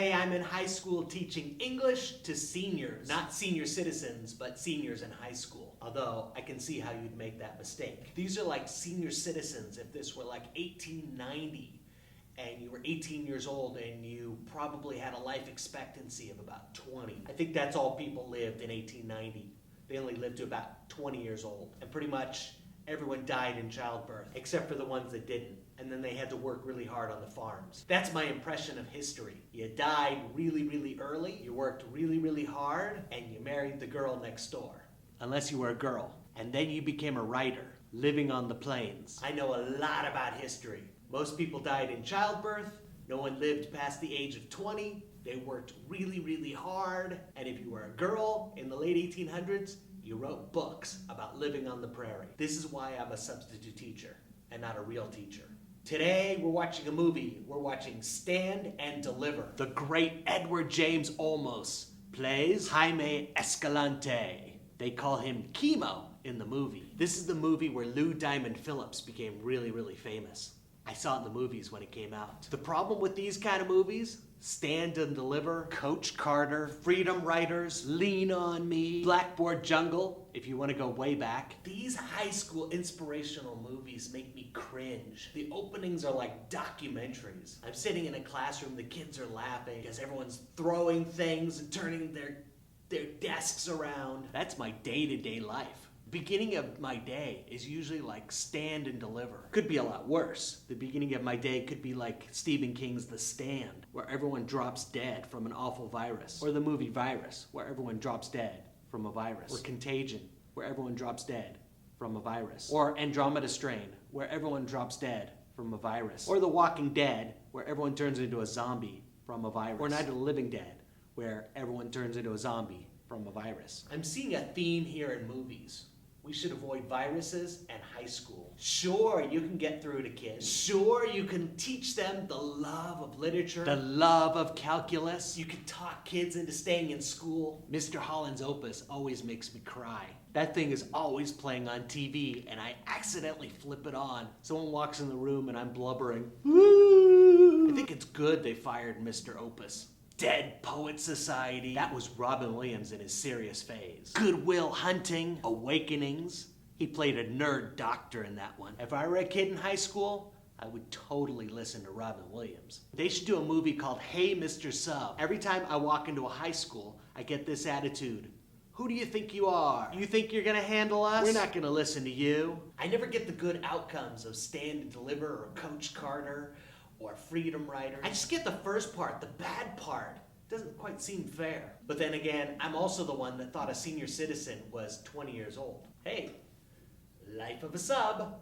Today I'm in high school teaching English to seniors. Not senior citizens, but seniors in high school. Although I can see how you'd make that mistake. These are like senior citizens if this were like 1890 and you were 18 years old and you probably had a life expectancy of about 20. I think that's all people lived in 1890. They only lived to about 20 years old. And pretty much everyone died in childbirth, except for the ones that didn't. And then they had to work really hard on the farms. That's my impression of history. You died really, really early, you worked really, really hard, and you married the girl next door. Unless you were a girl. And then you became a writer, living on the plains. I know a lot about history. Most people died in childbirth, no one lived past the age of 20, they worked really, really hard, and if you were a girl in the late 1800s, you wrote books about living on the prairie. This is why I'm a substitute teacher and not a real teacher. Today, we're watching a movie. We're watching Stand and Deliver. The great Edward James Olmos plays Jaime Escalante. They call him Chemo in the movie. This is the movie where Lou Diamond Phillips became really, really famous. I saw it in the movies when it came out. The problem with these kind of movies, Stand and Deliver, Coach Carter, Freedom Writers, Lean on Me, Blackboard Jungle, if you want to go way back. These high school inspirational movies make me cringe. The openings are like documentaries. I'm sitting in a classroom, the kids are laughing because everyone's throwing things and turning their desks around. That's my day-to-day life. Beginning of my day is usually like Stand and Deliver. Could be a lot worse. The beginning of my day could be like Stephen King's The Stand, where everyone drops dead from an awful virus. Or the movie Virus, where everyone drops dead from a virus. Or Contagion, where everyone drops dead from a virus. Or Andromeda Strain, where everyone drops dead from a virus. Or The Walking Dead, where everyone turns into a zombie from a virus. Or Night of the Living Dead, where everyone turns into a zombie from a virus. I'm seeing a theme here in movies. We should avoid viruses and high school. Sure, you can get through to kids. Sure, you can teach them the love of literature, the love of calculus. You can talk kids into staying in school. Mr. Holland's Opus always makes me cry. That thing is always playing on TV, and I accidentally flip it on. Someone walks in the room and I'm blubbering. Woo! I think it's good they fired Mr. Opus. Dead Poet Society. That was Robin Williams in his serious phase. Good Will Hunting, Awakenings. He played a nerd doctor in that one. If I were a kid in high school, I would totally listen to Robin Williams. They should do a movie called Hey Mr. Sub. Every time I walk into a high school, I get this attitude. Who do you think you are? You think you're gonna handle us? We're not gonna listen to you. I never get the good outcomes of Stand and Deliver or Coach Carter or Freedom Writers. I just get the first part, the bad part. Doesn't quite seem fair. But then again, I'm also the one that thought a senior citizen was 20 years old. Hey, life of a sub.